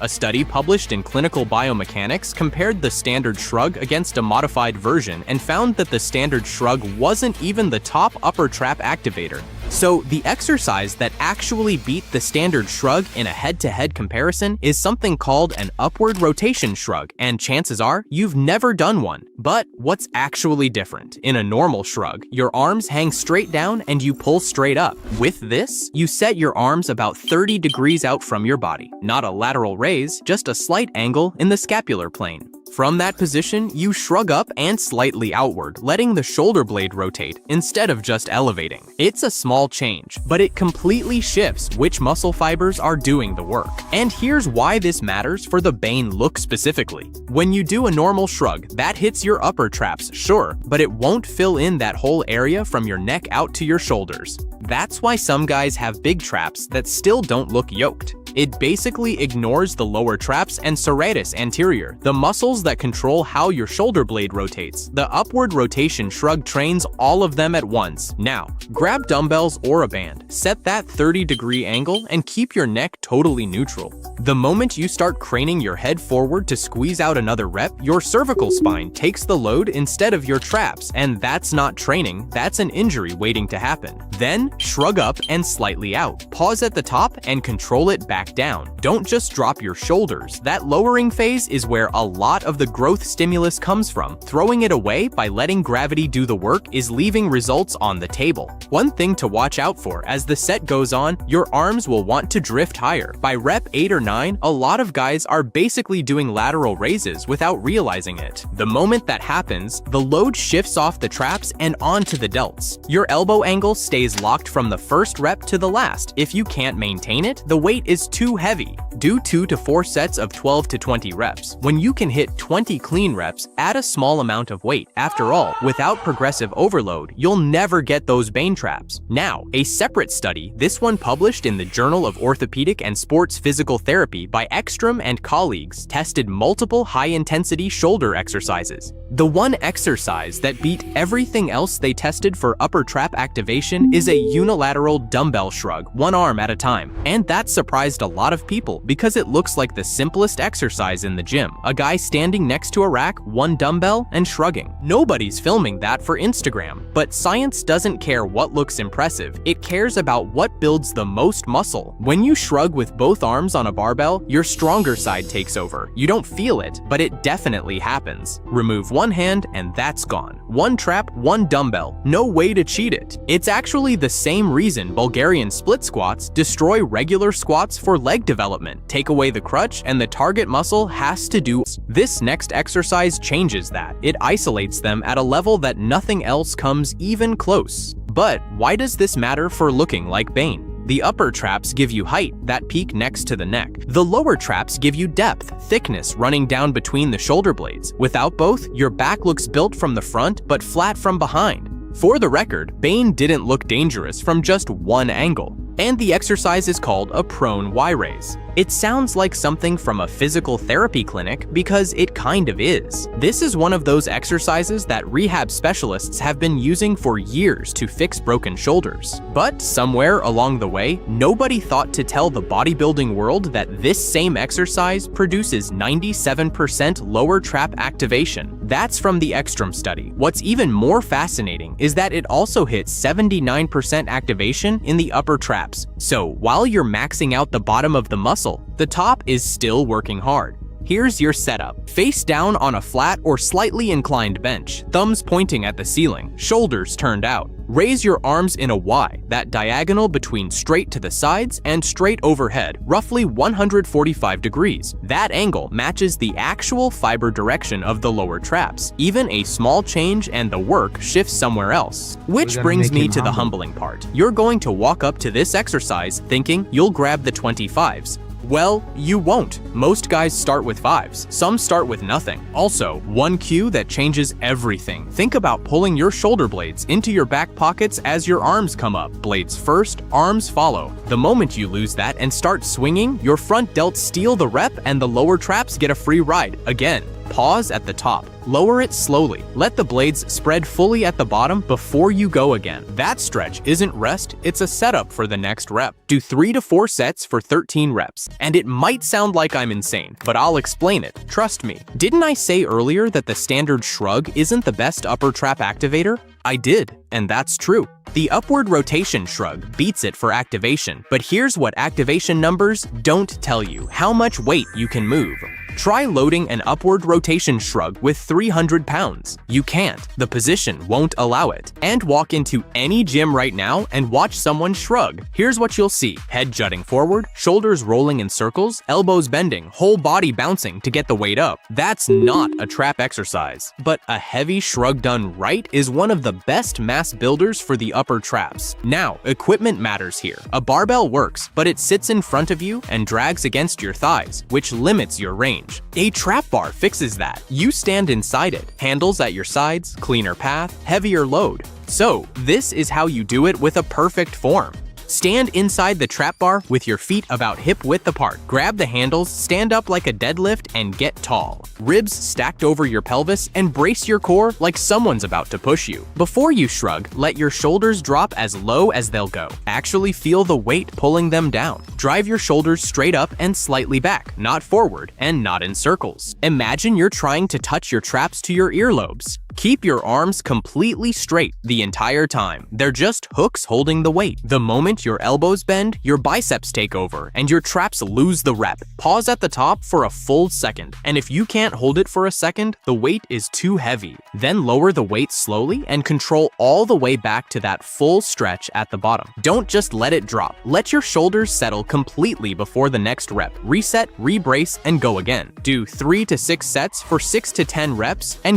A study published in Clinical Biomechanics compared the standard shrug against a modified version and found that the standard shrug wasn't even the top upper trap activator. So the exercise that actually beat the standard shrug in a head-to-head comparison is something called an upward rotation shrug, and chances are you've never done one. But what's actually different? In a normal shrug, your arms hang straight down and you pull straight up. With this, you set your arms about 30 degrees out from your body. Not a lateral raise, just a slight angle in the scapular plane. From that position, you shrug up and slightly outward, letting the shoulder blade rotate instead of just elevating. It's a small change, but it completely shifts which muscle fibers are doing the work. And here's why this matters for the Bane look specifically. When you do a normal shrug, that hits your upper traps, sure, but it won't fill in that whole area from your neck out to your shoulders. That's why some guys have big traps that still don't look yoked. It basically ignores the lower traps and serratus anterior, the muscles that control how your shoulder blade rotates. The upward rotation shrug trains all of them at once. Now, grab dumbbells or a band, set that 30-degree angle, and keep your neck totally neutral. The moment you start craning your head forward to squeeze out another rep, your cervical spine takes the load instead of your traps, and that's not training, that's an injury waiting to happen. Then, shrug up and slightly out. Pause at the top and control it back down. Don't just drop your shoulders. That lowering phase is where a lot of the growth stimulus comes from. Throwing it away by letting gravity do the work is leaving results on the table. One thing to watch out for as the set goes on, your arms will want to drift higher. By rep 8 or 9, a lot of guys are basically doing lateral raises without realizing it. The moment that happens, the load shifts off the traps and onto the delts. Your elbow angle stays locked from the first rep to the last. If you can't maintain it, the weight is too heavy. Do 2 to 4 sets of 12 to 20 reps. When you can hit 20 clean reps, add a small amount of weight. After all, without progressive overload, you'll never get those Bane traps. Now, a separate study, this one published in the Journal of Orthopedic and Sports Physical Therapy by Ekstrom and colleagues, tested multiple high-intensity shoulder exercises. The one exercise that beat everything else they tested for upper trap activation is a unilateral dumbbell shrug, one arm at a time. And that surprised a lot of people because it looks like the simplest exercise in the gym. A guy standing next to a rack, one dumbbell, and shrugging. Nobody's filming that for Instagram. But science doesn't care what looks impressive. It cares about what builds the most muscle. When you shrug with both arms on a barbell, your stronger side takes over. You don't feel it, but it definitely happens. Remove one hand and that's gone. One trap, one dumbbell. No way to cheat it. It's actually the same reason Bulgarian split squats destroy regular squats for leg development. Take away the crutch and the target muscle has to do. This next exercise changes that. It isolates them at a level that nothing else comes even close. But why does this matter for looking like Bane? The upper traps give you height, that peak next to the neck. The lower traps give you depth, thickness running down between the shoulder blades. Without both, your back looks built from the front but flat from behind. For the record, Bane didn't look dangerous from just one angle. And the exercise is called a prone Y-raise. It sounds like something from a physical therapy clinic because it kind of is. This is one of those exercises that rehab specialists have been using for years to fix broken shoulders. But somewhere along the way, nobody thought to tell the bodybuilding world that this same exercise produces 97% lower trap activation. That's from the Ekstrom study. What's even more fascinating is that it also hits 79% activation in the upper traps. So while you're maxing out the bottom of the muscle, the top is still working hard. Here's your setup. Face down on a flat or slightly inclined bench, thumbs pointing at the ceiling, shoulders turned out. Raise your arms in a Y, that diagonal between straight to the sides and straight overhead, roughly 145 degrees. That angle matches the actual fiber direction of the lower traps. Even a small change and the work shifts somewhere else. Which brings me to the humbling part. You're going to walk up to this exercise thinking you'll grab the 25s. Well, you won't. Most guys start with 5s. Some start with nothing. Also, one cue that changes everything. Think about pulling your shoulder blades into your back pockets as your arms come up. Blades first, arms follow. The moment you lose that and start swinging, your front delts steal the rep and the lower traps get a free ride again. Pause at the top. Lower it slowly. Let the blades spread fully at the bottom before you go again. That stretch isn't rest, it's a setup for the next rep. Do 3 to 4 sets for 13 reps. And it might sound like I'm insane, but I'll explain it. Trust me. Didn't I say earlier that the standard shrug isn't the best upper trap activator? I did, and that's true. The upward rotation shrug beats it for activation, but here's what activation numbers don't tell you: how much weight you can move. Try loading an upward rotation shrug with 300 pounds. You can't. The position won't allow it. And walk into any gym right now and watch someone shrug. Here's what you'll see: head jutting forward, shoulders rolling in circles, elbows bending, whole body bouncing to get the weight up. That's not a trap exercise. But a heavy shrug done right is one of the best mass builders for the upper traps. Now, equipment matters here. A barbell works, but it sits in front of you and drags against your thighs, which limits your range. A trap bar fixes that. You stand inside it, handles at your sides, cleaner path, heavier load. So, this is how you do it with a perfect form. Stand inside the trap bar with your feet about hip width apart. Grab the handles, stand up like a deadlift, and get tall. Ribs stacked over your pelvis and brace your core like someone's about to push you. Before you shrug, let your shoulders drop as low as they'll go. Actually feel the weight pulling them down. Drive your shoulders straight up and slightly back, not forward and not in circles. Imagine you're trying to touch your traps to your earlobes. Keep your arms completely straight the entire time. They're just hooks holding the weight. The moment your elbows bend, your biceps take over, and your traps lose the rep. Pause at the top for a full second, and if you can't hold it for a second, the weight is too heavy. Then lower the weight slowly and control all the way back to that full stretch at the bottom. Don't just let it drop. Let your shoulders settle completely before the next rep. Reset, rebrace, and go again. Do 3 to 6 sets for 6 to 10 reps, and